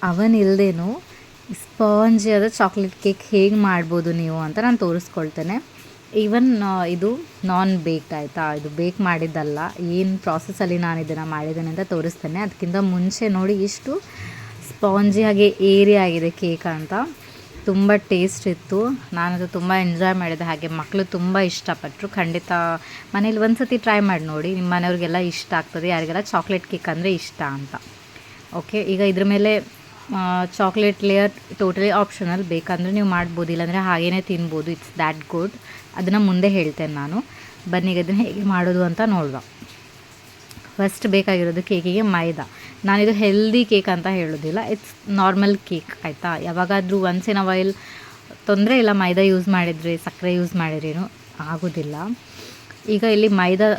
ಅವನ್ ಇಲ್ಲದೇನು ಸ್ಪಾಂಜಿ ಆದ chocolate cake ಹೇಗೆ ಮಾಡ್ಬೋದು ನೀವು ಅಂತ ನಾನು ತೋರಿಸ್ಕೊಳ್ತೇನೆ. ಈವನ್ ಇದು ನಾನ್ ಬೇಕ್ಡ್ ಆಯಿತಾ, ಇದು ಬೇಕ್ ಮಾಡಿದ್ದಲ್ಲ, ಏನು ಪ್ರಾಸೆಸಲ್ಲಿ ನಾನು ಇದನ್ನು ಮಾಡಿದ್ದೇನೆ ಅಂತ ತೋರಿಸ್ತೇನೆ. ಅದಕ್ಕಿಂತ ಮುಂಚೆ ನೋಡಿ ಇಷ್ಟು ಸ್ಪಾಂಜಿ ಹಾಗೆ ಏರಿ ಆಗಿದೆ ಕೇಕ್ ಅಂತ. ತುಂಬ ಟೇಸ್ಟ್ ಇತ್ತು, ನಾನದು ತುಂಬ ಎಂಜಾಯ್ ಮಾಡಿದೆ. ಹಾಗೆ ಮಕ್ಕಳು ತುಂಬ ಇಷ್ಟಪಟ್ಟರು. ಖಂಡಿತ ಮನೇಲಿ ಒಂದು ಸತಿ ಟ್ರೈ ಮಾಡಿ ನೋಡಿ, ನಿಮ್ಮ ಮನೆಯವ್ರಿಗೆಲ್ಲ ಇಷ್ಟ ಆಗ್ತದೆ, ಯಾರಿಗೆಲ್ಲ ಚಾಕ್ಲೇಟ್ ಕೇಕ್ ಅಂದರೆ ಇಷ್ಟ ಅಂತ. ಓಕೆ, ಈಗ ಇದ್ರ ಮೇಲೆ ಚಾಕ್ಲೇಟ್ ಲೇಯರ್ ಟೋಟಲಿ ಆಪ್ಷನಲ್, ಬೇಕಂದರೆ ನೀವು ಮಾಡ್ಬೋದು, ಇಲ್ಲಾಂದರೆ ಹಾಗೇ ತಿನ್ಬೋದು. It's that good. ಅದನ್ನು ಮುಂದೆ ಹೇಳ್ತೇನೆ ನಾನು. ಬನ್ನಿ ಈಗ ಅದನ್ನು ಹೇಗೆ ಮಾಡೋದು ಅಂತ ನೋಡುವ. ಫಸ್ಟ್ ಬೇಕಾಗಿರೋದು ಕೇಕಿಗೆ ಮೈದಾ. ನಾನಿದು ಹೆಲ್ದಿ ಕೇಕ್ ಅಂತ ಹೇಳೋದಿಲ್ಲ, ಇಟ್ಸ್ ನಾರ್ಮಲ್ ಕೇಕ್ ಆಯಿತಾ. ಯಾವಾಗಾದರೂ ಒನ್ಸ್ ಇನ್ ಅ ವೈಲ್ ತೊಂದರೆ ಇಲ್ಲ, ಮೈದಾ ಯೂಸ್ ಮಾಡಿದರೆ, ಸಕ್ಕರೆ ಯೂಸ್ ಮಾಡಿದ್ರೇನು ಆಗೋದಿಲ್ಲ. ಈಗ ಇಲ್ಲಿ ಮೈದಾ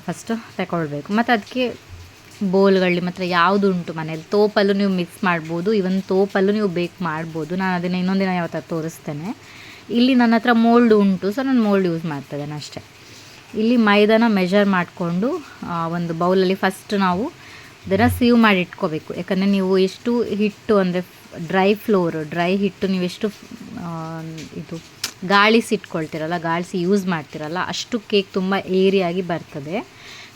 ಫಸ್ಟ್ ತಗೊಳ್ಬೇಕು. ಮತ್ತು ಅದಕ್ಕೆ ಬೋಲ್ಗಳಲ್ಲಿ ಮಾತ್ರ ಯಾವುದು ಉಂಟು ಮನೇಲಿ, ತೋಪಲ್ಲೂ ನೀವು ಮಿಕ್ಸ್ ಮಾಡ್ಬೋದು, ಇವನ್ ತೋಪಲ್ಲೂ ನೀವು ಬೇಕ್ ಮಾಡ್ಬೋದು. ನಾನು ಅದನ್ನು ಇನ್ನೊಂದಿನ ಯಾವತ್ತೂ ತೋರಿಸ್ತೇನೆ. ಇಲ್ಲಿ ನನ್ನ ಹತ್ರ ಮೋಲ್ಡ್ ಉಂಟು, ಸೊ ನಾನು ಮೋಲ್ಡ್ ಯೂಸ್ ಮಾಡ್ತಿದ್ದೇನೆ ಅಷ್ಟೇ. ಇಲ್ಲಿ ಮೈದಾನ ಮೆಜರ್ ಮಾಡಿಕೊಂಡು ಒಂದು ಬೌಲಲ್ಲಿ ಫಸ್ಟ್ ನಾವು ಅದನ್ನು ಸೀವ್ ಮಾಡಿ ಇಟ್ಕೋಬೇಕು. ಯಾಕಂದರೆ ನೀವು ಎಷ್ಟು ಹಿಟ್ಟು ಅಂದರೆ ಡ್ರೈ ಹಿಟ್ಟು ನೀವು ಎಷ್ಟು ಇದು ಗಾಳಿಸಿ ಇಟ್ಕೊಳ್ತೀರಲ್ಲ, ಗಾಳಿಸಿ ಯೂಸ್ ಮಾಡ್ತೀರಲ್ಲ, ಅಷ್ಟು ಕೇಕ್ ತುಂಬ ಏರಿಯಾಗಿ ಬರ್ತದೆ.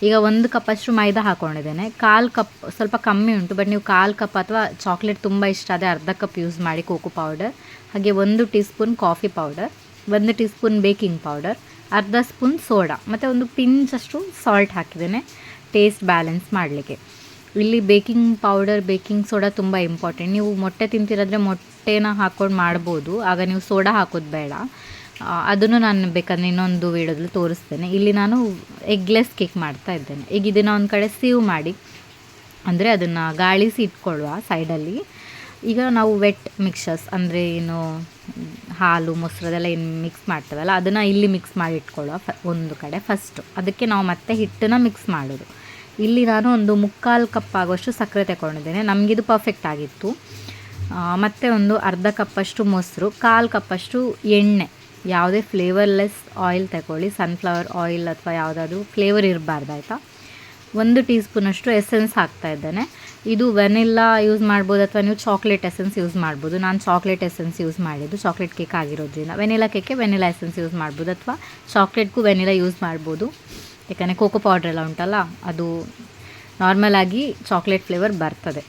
ಈಗ 1 ಕಪ್ಪಷ್ಟು ಮೈದಾ ಹಾಕ್ಕೊಂಡಿದ್ದೇನೆ. 1/4 ಕಪ್ ಸ್ವಲ್ಪ ಕಮ್ಮಿ ಉಂಟು, ಬಟ್ ನೀವು 1/4 ಕಪ್ ಅಥವಾ ಚಾಕ್ಲೇಟ್ ತುಂಬ ಇಷ್ಟ ಆದರೆ ಅರ್ಧ ಕಪ್ ಯೂಸ್ ಮಾಡಿ ಕೋಕೋ ಪೌಡರ್. ಹಾಗೆ 1 tea spoon coffee powder, 1 tea spoon baking powder, ಅರ್ಧ ಸ್ಪೂನ್ ಸೋಡಾ ಮತ್ತು ಒಂದು ಪಿಂಚಷ್ಟು ಸಾಲ್ಟ್ ಹಾಕಿದ್ದೇನೆ ಟೇಸ್ಟ್ ಬ್ಯಾಲೆನ್ಸ್ ಮಾಡಲಿಕ್ಕೆ. ಇಲ್ಲಿ ಬೇಕಿಂಗ್ ಪೌಡರ್, ಬೇಕಿಂಗ್ ಸೋಡಾ ತುಂಬ ಇಂಪಾರ್ಟೆಂಟ್. ನೀವು ಮೊಟ್ಟೆ ತಿಂತಿರಾದರೆ ಮೊಟ್ಟೆನ ಹಾಕ್ಕೊಂಡು ಮಾಡ್ಬೋದು, ಆಗ ನೀವು ಸೋಡಾ ಹಾಕೋದು ಬೇಡ. ಅದನ್ನು ನಾನು ಬೇಕಾದ್ರೆ ಇನ್ನೊಂದು ವೀಡಿಯೋದಲ್ಲಿ ತೋರಿಸ್ತೇನೆ. ಇಲ್ಲಿ ನಾನು ಎಗ್ಲೆಸ್ ಕೇಕ್ ಮಾಡ್ತಾ ಇದ್ದೇನೆ. ಈಗ ಇದನ್ನು ಒಂದು ಕಡೆ ಸೀವ್ ಮಾಡಿ, ಅಂದರೆ ಅದನ್ನು ಗಾಳಿಸಿ ಇಟ್ಕೊಳ್ಳುವ ಸೈಡಲ್ಲಿ. ಈಗ ನಾವು ವೆಟ್ ಮಿಕ್ಸರ್ಸ್ ಅಂದರೆ ಏನು ಹಾಲು ಮೊಸರದೆಲ್ಲ ಏನು ಮಿಕ್ಸ್ ಮಾಡ್ತೇವಲ್ಲ, ಅದನ್ನು ಇಲ್ಲಿ ಮಿಕ್ಸ್ ಮಾಡಿ ಇಟ್ಕೊಳ್ಳುವ ಒಂದು ಕಡೆ ಫಸ್ಟು. ಅದಕ್ಕೆ ನಾವು ಮತ್ತೆ ಹಿಟ್ಟನ್ನು ಮಿಕ್ಸ್ ಮಾಡೋದು. ಇಲ್ಲಿ ನಾನು ಒಂದು 3/4 ಕಪ್ ಆಗುವಷ್ಟು ಸಕ್ಕರೆ ತಗೊಂಡಿದ್ದೇನೆ, ನಮಗಿದು ಪರ್ಫೆಕ್ಟ್ ಆಗಿತ್ತು. ಮತ್ತು ಒಂದು ಅರ್ಧ ಕಪ್ಪಷ್ಟು ಮೊಸರು, 1/4 ಕಪ್ಪಷ್ಟು ಎಣ್ಣೆ, ಯಾವುದೇ ಫ್ಲೇವರ್ಲೆಸ್ ಆಯಿಲ್ ತಗೊಳ್ಳಿ, ಸನ್ಫ್ಲವರ್ ಆಯಿಲ್ ಅಥವಾ ಯಾವುದಾದ್ರೂ ಫ್ಲೇವರ್ ಇರಬಾರ್ದು ಆಯಿತಾ. 1 ಟೀ ಸ್ಪೂನಷ್ಟು ಎಸೆನ್ಸ್ ಹಾಕ್ತಾ ಇದ್ದೇನೆ. ಇದು ವೆನಿಲ್ಲಾ ಯೂಸ್ ಮಾಡ್ಬೋದು ಅಥವಾ ನೀವು ಚಾಕ್ಲೇಟ್ ಎಸೆನ್ಸ್ ಯೂಸ್ ಮಾಡ್ಬೋದು. ನಾನು ಚಾಕ್ಲೇಟ್ ಎಸೆನ್ಸ್ ಯೂಸ್ ಮಾಡಿದ್ದು, ಚಾಕ್ಲೇಟ್ ಕೇಕ್ ಆಗಿರೋದ್ರಿಂದ. ವೆನಿಲಾ ಕೇಕ್ಗೆ ವೆನಿಲಾ ಎಸೆನ್ಸ್ ಯೂಸ್ ಮಾಡ್ಬೋದು, ಅಥವಾ ಚಾಕ್ಲೇಟ್ಗೂ ವೆನಿಲಾ ಯೂಸ್ ಮಾಡ್ಬೋದು. ಯಾಕಂದರೆ ಕೋಕೋ ಪೌಡ್ರ್ ಎಲ್ಲ ಉಂಟಲ್ಲ, ಅದು ನಾರ್ಮಲಾಗಿ ಚಾಕ್ಲೇಟ್ ಫ್ಲೇವರ್ ಬರ್ತದೆ.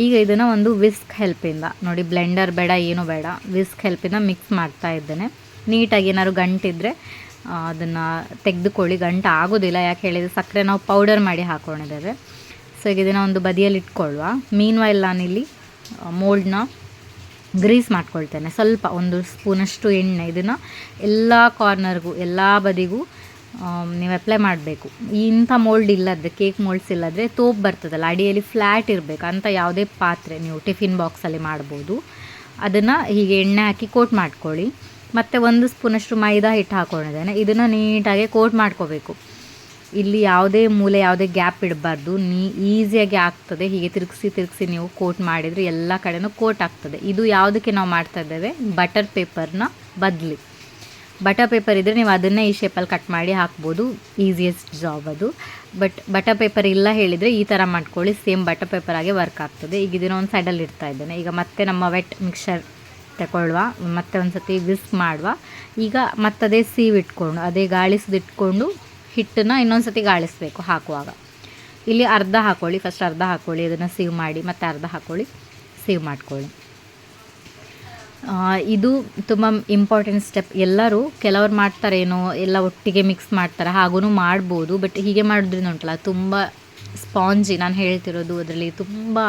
ಈಗ ಇದನ್ನು ಒಂದು ವಿಸ್ಕ್ ಹೆಲ್ಪಿಂದ ನೋಡಿ, ಬ್ಲೆಂಡರ್ ಬೇಡ ಏನೂ ಬೇಡ, ವಿಸ್ಕ್ ಹೆಲ್ಪಿಂದ ಮಿಕ್ಸ್ ಮಾಡ್ತಾ ಇದ್ದೇನೆ. ನೀಟಾಗಿ ಏನಾದ್ರು ಗಂಟಿದ್ದರೆ ಅದನ್ನು ತೆಗೆದುಕೊಳ್ಳಿ. ಗಂಟು ಆಗೋದಿಲ್ಲ, ಯಾಕೆ ಹೇಳಿದರೆ ಸಕ್ಕರೆ ನಾವು ಪೌಡರ್ ಮಾಡಿ ಹಾಕ್ಕೊಂಡಿದ್ದೇವೆ. ಸೊ ಈಗ ಇದನ್ನು ಒಂದು ಬದಿಯಲ್ಲಿ ಇಟ್ಕೊಳ್ಳುವ. ಮೀನ್ ವೈಲ್ ನಾನಿಲ್ಲಿ ಮೋಲ್ಡ್ನ ಗ್ರೀಸ್ ಮಾಡ್ಕೊಳ್ತೇನೆ. ಸ್ವಲ್ಪ 1 ಸ್ಪೂನಷ್ಟು ಎಣ್ಣೆ, ಇದನ್ನು ಎಲ್ಲ ಕಾರ್ನರ್ಗೂ, ಎಲ್ಲ ಬದಿಗೂ ನೀವು ಅಪ್ಲೈ ಮಾಡಬೇಕು. ಇಂಥ ಮೋಲ್ಡ್ ಇಲ್ಲದ್ರೆ, ಕೇಕ್ ಮೋಲ್ಡ್ಸ್ ಇಲ್ಲದ್ರೆ ತೋಪ್ ಬರ್ತದಲ್ಲ, ಅಡಿಯಲ್ಲಿ ಫ್ಲ್ಯಾಟ್ ಇರಬೇಕು ಅಂತ ಯಾವುದೇ ಪಾತ್ರೆ ನೀವು ಟಿಫಿನ್ ಬಾಕ್ಸಲ್ಲಿ ಮಾಡ್ಬೋದು. ಅದನ್ನು ಹೀಗೆ ಎಣ್ಣೆ ಹಾಕಿ ಕೋಟ್ ಮಾಡ್ಕೊಳ್ಳಿ. ಮತ್ತು 1 ಸ್ಪೂನಷ್ಟು ಮೈದಾ ಹಿಟ್ಟು ಹಾಕ್ಕೊಂಡಿದ್ದೇನೆ. ಇದನ್ನು ನೀಟಾಗಿ ಕೋಟ್ ಮಾಡ್ಕೋಬೇಕು. ಇಲ್ಲಿ ಯಾವುದೇ ಮೂಲೆ, ಯಾವುದೇ ಗ್ಯಾಪ್ ಇಡಬಾರ್ದು. ಈಸಿಯಾಗಿ ಆಗ್ತದೆ. ಹೀಗೆ ತಿರುಗಿಸಿ ನೀವು ಕೋಟ್ ಮಾಡಿದರೆ ಎಲ್ಲ ಕಡೆನೂ ಕೋಟ್ ಆಗ್ತದೆ. ಇದು ಯಾವುದಕ್ಕೆ ನಾವು ಮಾಡ್ತಾ ಇದ್ದೇವೆ, ಬಟರ್ ಪೇಪರ್ನ ಬದಲಿ. ಬಟರ್ ಪೇಪರ್ ಇದ್ದರೆ ನೀವು ಅದನ್ನೇ ಈ ಶೇಪಲ್ಲಿ ಕಟ್ ಮಾಡಿ ಹಾಕ್ಬೋದು, ಈಸಿಯೆಸ್ಟ್ ಜಾಬ್ ಅದು. ಬಟ್ ಬಟರ್ ಪೇಪರ್ ಇಲ್ಲ ಹೇಳಿದರೆ ಈ ಥರ ಮಾಡ್ಕೊಳ್ಳಿ, ಸೇಮ್ ಬಟರ್ ಪೇಪರಾಗೆ ವರ್ಕ್ ಆಗ್ತದೆ. ಈಗ ಇದನ್ನು ಒಂದು ಸೈಡಲ್ಲಿ ಇಡ್ತಾ ಇದ್ದೇನೆ. ಈಗ ಮತ್ತೆ ನಮ್ಮ ವೆಟ್ ಮಿಕ್ಸರ್ ತಗೊಳ್ಳುವ, ಮತ್ತೆ ಒಂದು ಸತಿ ವಿಸ್ಕ್ ಮಾಡುವ. ಈಗ ಮತ್ತದೇ ಸೀವ್ ಇಟ್ಕೊಂಡು, ಅದೇ ಗಾಳಿಸಿದಿಟ್ಕೊಂಡು ಹಿಟ್ಟನ್ನು ಇನ್ನೊಂದು ಸತಿ ಗಾಳಿಸಬೇಕು ಹಾಕುವಾಗ. ಇಲ್ಲಿ ಅರ್ಧ ಹಾಕ್ಕೊಳ್ಳಿ, ಫಸ್ಟ್ ಅರ್ಧ ಹಾಕ್ಕೊಳ್ಳಿ, ಅದನ್ನು ಸೀವ್ ಮಾಡಿ, ಮತ್ತು ಅರ್ಧ ಹಾಕ್ಕೊಳ್ಳಿ, ಸೀವ್ ಮಾಡ್ಕೊಳ್ಳಿ. ಇದು ತುಂಬ ಇಂಪಾರ್ಟೆಂಟ್ ಸ್ಟೆಪ್. ಕೆಲವರು ಮಾಡ್ತಾರೇನೋ ಎಲ್ಲ ಒಟ್ಟಿಗೆ ಮಿಕ್ಸ್ ಮಾಡ್ತಾರೆ, ಹಾಗೂ ಮಾಡ್ಬೋದು. ಬಟ್ ಹೀಗೆ ಮಾಡೋದ್ರಿಂದ ಉಂಟಲ್ಲ ತುಂಬ ಸ್ಪಾಂಜಿ, ನಾನು ಹೇಳ್ತಿರೋದು ಅದರಲ್ಲಿ ತುಂಬ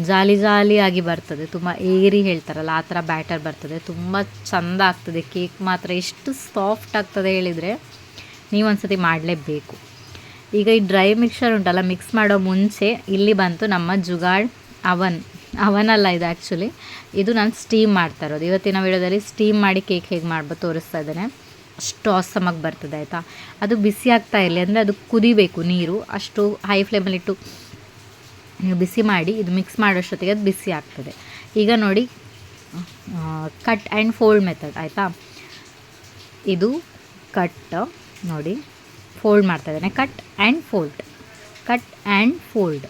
ಜಾಲಿಯಾಗಿ ಬರ್ತದೆ, ತುಂಬ ಏರಿ ಹೇಳ್ತಾರಲ್ಲ ಆ ಥರ ಬ್ಯಾಟರ್ ಬರ್ತದೆ, ತುಂಬ ಚೆಂದ ಆಗ್ತದೆ. ಕೇಕ್ ಮಾತ್ರ ಎಷ್ಟು ಸಾಫ್ಟ್ ಆಗ್ತದೆ ಹೇಳಿದರೆ ನೀವೊಂದು ಸತಿ ಮಾಡಲೇಬೇಕು. ಈಗ ಈ ಡ್ರೈ ಮಿಕ್ಸರ್ ಉಂಟಲ್ಲ, ಮಿಕ್ಸ್ ಮಾಡೋ ಮುಂಚೆ ಇಲ್ಲಿ ಬಂತು ನಮ್ಮ ಜುಗಾಡ್ ಅವನಲ್ಲ ಇದು ಆ್ಯಕ್ಚುಲಿ. ಇದು ನಾನು ಸ್ಟೀಮ್ ಮಾಡ್ತಾ ಇರೋದು. ಇವತ್ತಿನ ವಿಡಿಯೋದಲ್ಲಿ ಸ್ಟೀಮ್ ಮಾಡಿ ಕೇಕ್ ಹೇಗೆ ಮಾಡ್ಬೋದು ತೋರಿಸ್ತಾ ಇದ್ದೇನೆ. ಅಷ್ಟು ಆಸಮಾಗಿ ಬರ್ತದೆ ಆಯಿತಾ. ಅದು ಬಿಸಿ ಆಗ್ತಾ ಇರಲಿ, ಅಂದರೆ ಅದು ಕುದಿಬೇಕು ನೀರು. ಅಷ್ಟು ಹೈ ಫ್ಲೇಮಲ್ಲಿಟ್ಟು ನೀವು ಬಿಸಿ ಮಾಡಿ, ಇದು ಮಿಕ್ಸ್ ಮಾಡೋಷ್ಟೊತ್ತಿಗೆ ಅದು ಬಿಸಿ ಆಗ್ತದೆ. ಈಗ ನೋಡಿ, ಕಟ್ ಆ್ಯಂಡ್ ಫೋಲ್ಡ್ ಮೆಥಡ್ ಆಯಿತಾ. ಇದು ಕಟ್ ನೋಡಿ, ಫೋಲ್ಡ್ ಮಾಡ್ತಾ ಇದ್ದೇನೆ. Cut and fold, cut and fold,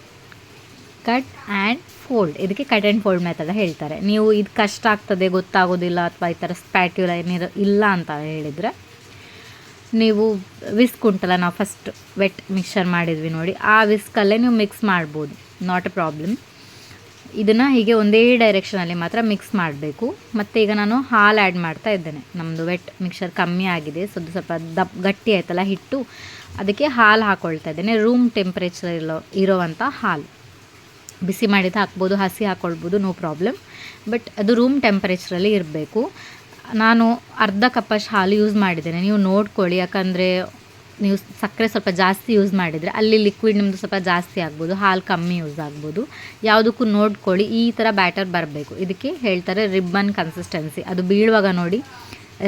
cut and fold. ಇದಕ್ಕೆ ಕಟ್ ಆ್ಯಂಡ್ ಫೋಲ್ಡ್ ಮೆಥಡ್ ಹೇಳ್ತಾರೆ. ನೀವು ಇದು ಕಷ್ಟ ಆಗ್ತದೆ, ಗೊತ್ತಾಗೋದಿಲ್ಲ, ಅಥವಾ ಈ ಥರ ಸ್ಪ್ಯಾಟ್ಯುಲ ಏನಿರೋ ಇಲ್ಲ ಅಂತ ಹೇಳಿದರೆ ನೀವು ವಿಸ್ಕ್ ಉಂಟಲ್ಲ, ನಾವು ಫಸ್ಟ್ ವೆಟ್ ಮಿಕ್ಸರ್ ಮಾಡಿದ್ವಿ ನೋಡಿ, ಆ ವಿಸ್ಕಲ್ಲೇ ನೀವು ಮಿಕ್ಸ್ ಮಾಡ್ಬೋದು, ನಾಟ್ ಎ ಪ್ರಾಬ್ಲಮ್. ಇದನ್ನು ಹೀಗೆ ಒಂದೇ ಡೈರೆಕ್ಷನಲ್ಲಿ ಮಾತ್ರ ಮಿಕ್ಸ್ ಮಾಡಬೇಕು. ಮತ್ತು ಈಗ ನಾನು ಹಾಲು ಆ್ಯಡ್ ಮಾಡ್ತಾ ಇದ್ದೇನೆ. ನಮ್ಮದು ವೆಟ್ ಮಿಕ್ಸರ್ ಕಮ್ಮಿ ಆಗಿದೆ, ಸ್ವಲ್ಪ ಗಟ್ಟಿ ಆಯ್ತಲ್ಲ ಹಿಟ್ಟು, ಅದಕ್ಕೆ ಹಾಲು ಹಾಕ್ಕೊಳ್ತಾ ಇದ್ದೇನೆ. ರೂಮ್ ಟೆಂಪ್ರೇಚರ್ ಇರೋವಂಥ ಹಾಲು. ಬಿಸಿ ಮಾಡಿದ್ದು ಹಾಕ್ಬೋದು, ಹಸಿ ಹಾಕ್ಕೊಳ್ಬೋದು, ನೋ ಪ್ರಾಬ್ಲಮ್. ಬಟ್ ಅದು ರೂಮ್ ಟೆಂಪ್ರೇಚರಲ್ಲಿ ಇರಬೇಕು. ನಾನು ಅರ್ಧ ಕಪ್ಪಷ್ಟು ಹಾಲು ಯೂಸ್ ಮಾಡಿದ್ದೇನೆ. ನೀವು ನೋಡ್ಕೊಳ್ಳಿ, ಯಾಕಂದರೆ ನೀವು ಸಕ್ಕರೆ ಸ್ವಲ್ಪ ಜಾಸ್ತಿ ಯೂಸ್ ಮಾಡಿದರೆ ಅಲ್ಲಿ ಲಿಕ್ವಿಡ್ ನಿಮ್ಮದು ಸ್ವಲ್ಪ ಜಾಸ್ತಿ ಆಗ್ಬೋದು, ಹಾಲು ಕಮ್ಮಿ ಯೂಸ್ ಆಗ್ಬೋದು. ಯಾವುದಕ್ಕೂ ನೋಡ್ಕೊಳ್ಳಿ. ಈ ಥರ ಬ್ಯಾಟರ್ ಬರಬೇಕು. ಇದಕ್ಕೆ ಹೇಳ್ತಾರೆ ರಿಬ್ಬನ್ ಕನ್ಸಿಸ್ಟೆನ್ಸಿ. ಅದು ಬೀಳುವಾಗ ನೋಡಿ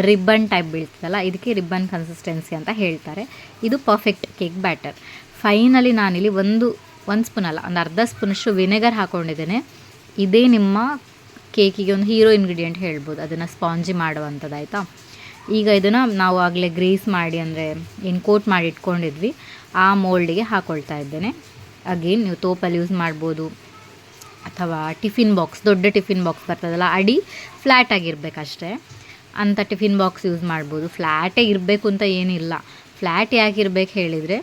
ರಿಬ್ಬನ್ ಟೈಪ್ ಬೀಳ್ತದಲ್ಲ, ಇದಕ್ಕೆ ರಿಬ್ಬನ್ ಕನ್ಸಿಸ್ಟೆನ್ಸಿ ಅಂತ ಹೇಳ್ತಾರೆ. ಇದು ಪರ್ಫೆಕ್ಟ್ ಕೇಕ್ ಬ್ಯಾಟರ್. ಫೈನಲಿ ನಾನಿಲ್ಲಿ ಒಂದು ಸ್ಪೂನ್ ಅಲ್ಲ, ಒಂದು ಅರ್ಧ ಸ್ಪೂನಷ್ಟು ವಿನೆಗರ್ ಹಾಕ್ಕೊಂಡಿದ್ದೇನೆ. ಇದೇ ನಿಮ್ಮ ಕೇಕಿಗೆ ಒಂದು ಹೀರೋ ಇಂಗ್ರೀಡಿಯೆಂಟ್ ಹೇಳ್ಬೋದು, ಅದನ್ನು ಸ್ಪಾಂಜಿ ಮಾಡುವಂಥದ್ದು, ಆಯಿತಾ. ಈಗ ಇದನ್ನು ನಾವು ಆಗಲೇ ಗ್ರೀಸ್ ಮಾಡಿ, ಅಂದರೆ ಏನು ಕೋಟ್ ಮಾಡಿ ಇಟ್ಕೊಂಡಿದ್ವಿ, ಆ ಮೋಲ್ಡಿಗೆ ಹಾಕ್ಕೊಳ್ತಾ ಇದ್ದೇನೆ. ಅಗೇನ್ ನೀವು ತೋಪಲ್ಲಿ ಯೂಸ್ ಮಾಡ್ಬೋದು, ಅಥವಾ ಟಿಫಿನ್ ಬಾಕ್ಸ್, ದೊಡ್ಡ ಟಿಫಿನ್ ಬಾಕ್ಸ್ ಬರ್ತದಲ್ಲ, ಅಡಿ ಫ್ಲ್ಯಾಟ್ ಆಗಿರಬೇಕಷ್ಟೇ, ಅಂಥ ಟಿಫಿನ್ ಬಾಕ್ಸ್ ಯೂಸ್ ಮಾಡ್ಬೋದು. ಫ್ಲ್ಯಾಟೇ ಇರಬೇಕು ಅಂತ ಏನಿಲ್ಲ. ಫ್ಲ್ಯಾಟ್ ಯಾಕೆ ಇರಬೇಕು ಹೇಳಿದರೆ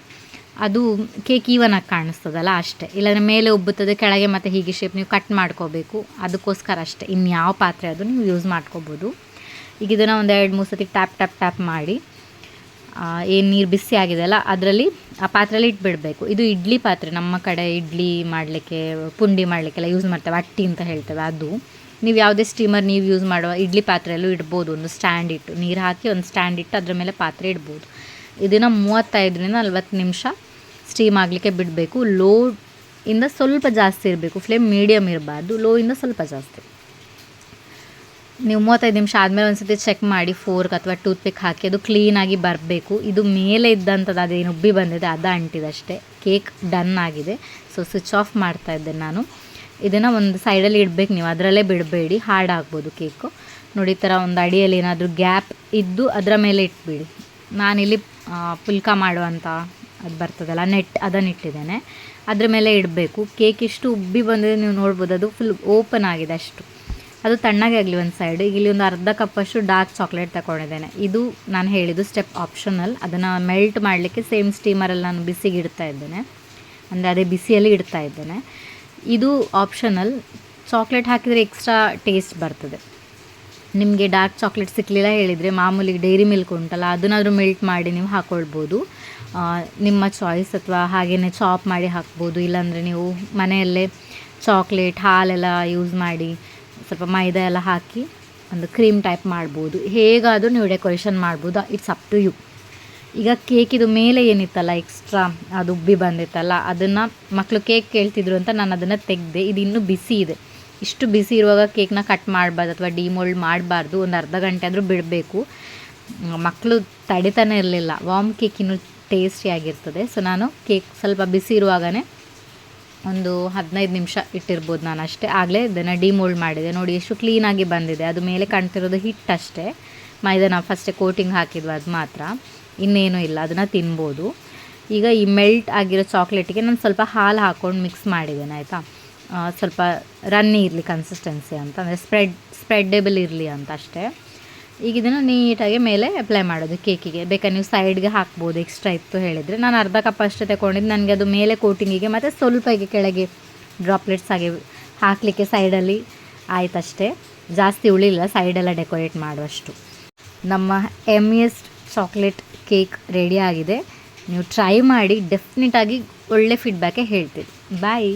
ಅದು ಕೇಕ್ ಈವನಾಗಿ ಕಾಣಿಸ್ತದಲ್ಲ ಅಷ್ಟೇ. ಇಲ್ಲಾಂದರೆ ಮೇಲೆ ಉಬ್ಬುತ್ತದೆ, ಕೆಳಗೆ ಮತ್ತು ಹೀಗೆ ಶೇಪ್ ನೀವು ಕಟ್ ಮಾಡ್ಕೋಬೇಕು, ಅದಕ್ಕೋಸ್ಕರ ಅಷ್ಟೇ. ಇನ್ಯಾವ ಪಾತ್ರೆ ಅದು ನೀವು ಯೂಸ್ ಮಾಡ್ಕೋಬೋದು. ಈಗ ಇದನ್ನು ಒಂದು 2-3 ಸತಿ ಟ್ಯಾಪ್ ಮಾಡಿ, ಏನು ನೀರು ಬಿಸಿ ಆಗಿದೆಯಲ್ಲ ಅದರಲ್ಲಿ ಆ ಪಾತ್ರೆಯಲ್ಲಿ ಇಟ್ಬಿಡಬೇಕು. ಇದು ಇಡ್ಲಿ ಪಾತ್ರೆ, ನಮ್ಮ ಕಡೆ ಇಡ್ಲಿ ಮಾಡಲಿಕ್ಕೆ, ಪುಂಡಿ ಮಾಡಲಿಕ್ಕೆಲ್ಲ ಯೂಸ್ ಮಾಡ್ತೇವೆ, ಅಟ್ಟಿ ಅಂತ ಹೇಳ್ತೇವೆ ಅದು. ನೀವು ಯಾವುದೇ ಸ್ಟೀಮರ್ ನೀವು ಯೂಸ್ ಮಾಡುವ ಇಡ್ಲಿ ಪಾತ್ರೆಯಲ್ಲೂ ಇಡ್ಬೋದು. ಒಂದು ಸ್ಟ್ಯಾಂಡ್ ಇಟ್ಟು, ನೀರು ಹಾಕಿ ಒಂದು ಸ್ಟ್ಯಾಂಡ್ ಇಟ್ಟು ಅದರ ಮೇಲೆ ಪಾತ್ರೆ ಇಡ್ಬೋದು. ಇದನ್ನು 35-40 ನಿಮಿಷ ಸ್ಟೀಮ್ ಆಗಲಿಕ್ಕೆ ಬಿಡಬೇಕು. ಲೋ ಇಂದ ಸ್ವಲ್ಪ ಜಾಸ್ತಿ ಇರಬೇಕು, ಫ್ಲೇಮ್ ಮೀಡಿಯಮ್ ಇರಬಾರ್ದು, ಲೋ ಇಂದ ಸ್ವಲ್ಪ ಜಾಸ್ತಿ. ನೀವು 35 ನಿಮಿಷ ಆದಮೇಲೆ ಒಂದು ಸತಿ ಚೆಕ್ ಮಾಡಿ, ಫೋರ್ಕ್ ಅಥವಾ ಟೂತ್ಪಿಕ್ ಹಾಕಿ, ಅದು ಕ್ಲೀನಾಗಿ ಬರಬೇಕು. ಇದು ಮೇಲೆ ಇದ್ದಂಥದ್ದು ಅದೇನು ಉಬ್ಬಿ ಬಂದಿದೆ ಅದು ಅಂಟಿದಷ್ಟೇ. ಕೇಕ್ ಡನ್ ಆಗಿದೆ. ಸೊ ಸ್ವಿಚ್ ಆಫ್ ಮಾಡ್ತಾ ಇದ್ದೆ ನಾನು. ಇದನ್ನು ಒಂದು ಸೈಡಲ್ಲಿ ಇಡಬೇಕು, ನೀವು ಅದರಲ್ಲೇ ಬಿಡಬೇಡಿ, ಹಾರ್ಡಾಗ್ಬೋದು ಕೇಕು. ನೋಡಿ, ಈ ಥರ ಒಂದು ಅಡಿಯಲ್ಲಿ ಏನಾದರೂ ಗ್ಯಾಪ್ ಇದ್ದು ಅದರ ಮೇಲೆ ಇಟ್ಬಿಡಿ. ನಾನಿಲ್ಲಿ ಪುಲ್ಕ ಮಾಡುವಂಥ ಅದು ಬರ್ತದಲ್ಲ ನೆಟ್, ಅದನ್ನು ಇಟ್ಟಿದ್ದೇನೆ, ಅದ್ರ ಮೇಲೆ ಇಡಬೇಕು. ಕೇಕ್ ಇಷ್ಟು ಉಬ್ಬಿ ಬಂದಿದೆ, ನೀವು ನೋಡ್ಬೋದು, ಅದು ಫುಲ್ ಓಪನ್ ಆಗಿದೆ ಅಷ್ಟು. ಅದು ತಣ್ಣಗೆ ಆಗಲಿ ಒಂದು ಸೈಡ್. ಈಗ ಇಲ್ಲಿ ಒಂದು ಅರ್ಧ ಕಪ್ಪಷ್ಟು ಡಾರ್ಕ್ ಚಾಕ್ಲೇಟ್ ತಗೊಂಡಿದ್ದೇನೆ. ಇದು ನಾನು ಹೇಳಿದ್ದು ಸ್ಟೆಪ್ ಆಪ್ಷನಲ್. ಅದನ್ನು ಮೆಲ್ಟ್ ಮಾಡಲಿಕ್ಕೆ ಸೇಮ್ ಸ್ಟೀಮರಲ್ಲಿ ನಾನು ಬಿಸಿಗೆ ಇಡ್ತಾ ಇದ್ದೇನೆ, ಅಂದರೆ ಅದೇ ಬಿಸಿಯಲ್ಲಿ ಇಡ್ತಾ ಇದ್ದೇನೆ. ಇದು ಆಪ್ಷನಲ್. ಚಾಕ್ಲೇಟ್ ಹಾಕಿದರೆ ಎಕ್ಸ್ಟ್ರಾ ಟೇಸ್ಟ್ ಬರ್ತದೆ. ನಿಮಗೆ ಡಾರ್ಕ್ ಚಾಕ್ಲೇಟ್ ಸಿಕ್ಕಲಿಲ್ಲ ಹೇಳಿದರೆ ಮಾಮೂಲಿ ಡೈರಿ ಮಿಲ್ಕ್ ಉಂಟಲ್ಲ, ಅದನ್ನಾದರೂ ಮೆಲ್ಟ್ ಮಾಡಿ ನೀವು ಹಾಕ್ಕೊಳ್ಬೋದು, ನಿಮ್ಮ ಚಾಯ್ಸ್. ಅಥವಾ ಹಾಗೆಯೇ ಚಾಪ್ ಮಾಡಿ ಹಾಕ್ಬೋದು. ಇಲ್ಲಾಂದರೆ ನೀವು ಮನೆಯಲ್ಲೇ ಚಾಕ್ಲೇಟ್ ಹಾಲೆಲ್ಲ ಯೂಸ್ ಮಾಡಿ ಸ್ವಲ್ಪ ಮೈದಾ ಎಲ್ಲ ಹಾಕಿ ಒಂದು ಕ್ರೀಮ್ ಟೈಪ್ ಮಾಡ್ಬೋದು. ಹೇಗಾದರೂ ನೀವು ಡೆಕೋರೇಷನ್ ಮಾಡ್ಬೋದು, ಇಟ್ಸ್ ಅಪ್ ಟು ಯು. ಈಗ ಕೇಕಿದು ಮೇಲೆ ಏನಿತ್ತಲ್ಲ ಎಕ್ಸ್ಟ್ರಾ ಅದು ಉಬ್ಬಿ ಬಂದಿತ್ತಲ್ಲ, ಅದನ್ನು ಮಕ್ಕಳು ಕೇಕ್ ಕೇಳ್ತಿದ್ರು ಅಂತ ನಾನು ಅದನ್ನು ತೆಗೆದೆ. ಇದು ಇನ್ನೂ ಬಿಸಿ ಇದೆ. ಇಷ್ಟು ಬಿಸಿ ಇರುವಾಗ ಕೇಕ್ನ ಕಟ್ ಮಾಡಬಾರ್ದು ಅಥವಾ ಡಿಮೋಲ್ಡ್ ಮಾಡಬಾರ್ದು. ಒಂದು ಅರ್ಧ ಗಂಟೆ ಆದರೂ ಬಿಡಬೇಕು. ಮಕ್ಕಳು ತಡಿತಾನೆ ಇರಲಿಲ್ಲ. ವಾರ್ಮ್ ಕೇಕ್ ಇನ್ನೂ ಟೇಸ್ಟಿಯಾಗಿರ್ತದೆ. ಸೊ ನಾನು ಕೇಕ್ ಸ್ವಲ್ಪ ಬಿಸಿ ಇರುವಾಗಲೇ ಒಂದು 15 ನಿಮಿಷ ಇಟ್ಟಿರ್ಬೋದು ನಾನು ಅಷ್ಟೇ. ಆಗಲೇ ಇದನ್ನು ಡಿಮೋಲ್ಡ್ ಮಾಡಿದೆ. ನೋಡಿ ಎಷ್ಟು ಕ್ಲೀನಾಗಿ ಬಂದಿದೆ. ಅದು ಮೇಲೆ ಕಾಣ್ತಿರೋದು ಹಿಟ್ಟಷ್ಟೇ, ಮೈದಾ ನಾವು ಫಸ್ಟೇ ಕೋಟಿಂಗ್ ಹಾಕಿದ್ವಿ, ಅದು ಮಾತ್ರ, ಇನ್ನೇನೂ ಇಲ್ಲ. ಅದನ್ನು ತಿನ್ಬೋದು. ಈಗ ಈ ಮೆಲ್ಟ್ ಆಗಿರೋ ಚಾಕ್ಲೇಟಿಗೆ ನಾನು ಸ್ವಲ್ಪ ಹಾಲು ಹಾಕ್ಕೊಂಡು ಮಿಕ್ಸ್ ಮಾಡಿದ್ದೇನೆ, ಆಯಿತಾ. ಸ್ವಲ್ಪ ರನ್ನಿ ಇರಲಿ ಕನ್ಸಿಸ್ಟೆನ್ಸಿ ಅಂತ, ಅಂದರೆ ಸ್ಪ್ರೆಡ್ಡೇಬಲ್ ಇರಲಿ ಅಂತ ಅಷ್ಟೇ. ಈಗ ಇದನ್ನು ನೀಟಾಗಿ ಮೇಲೆ ಅಪ್ಲೈ ಮಾಡೋದು ಕೇಕಿಗೆ. ಬೇಕಾದ್ರೆ ನೀವು ಸೈಡ್ಗೆ ಹಾಕ್ಬೋದು, ಎಕ್ಸ್ಟ್ರಾ ಇತ್ತು ಹೇಳಿದರೆ. ನಾನು ಅರ್ಧ ಕಪ್ ಅಷ್ಟೇ ತಗೊಂಡಿದ್ದು. ನನಗೆ ಅದು ಮೇಲೆ ಕೋಟಿಂಗಿಗೆ ಮತ್ತು ಸ್ವಲ್ಪ ಈಗ ಕೆಳಗೆ ಡ್ರಾಪ್ಲೆಟ್ಸ್ ಆಗಿ ಹಾಕಲಿಕ್ಕೆ ಸೈಡಲ್ಲಿ ಆಯ್ತಷ್ಟೇ, ಜಾಸ್ತಿ ಉಳಿಲ್ಲ ಸೈಡೆಲ್ಲ ಡೆಕೋರೇಟ್ ಮಾಡುವಷ್ಟು. ನಮ್ಮ ಎಮ್ಮಿಯಸ್ಟ್ ಚಾಕ್ಲೇಟ್ ಕೇಕ್ ರೆಡಿ ಆಗಿದೆ. ನೀವು ಟ್ರೈ ಮಾಡಿ, ಡೆಫಿನೆಟಾಗಿ ಒಳ್ಳೆ ಫೀಡ್ಬ್ಯಾಕೇ ಹೇಳ್ತೀವಿ. ಬಾಯ್.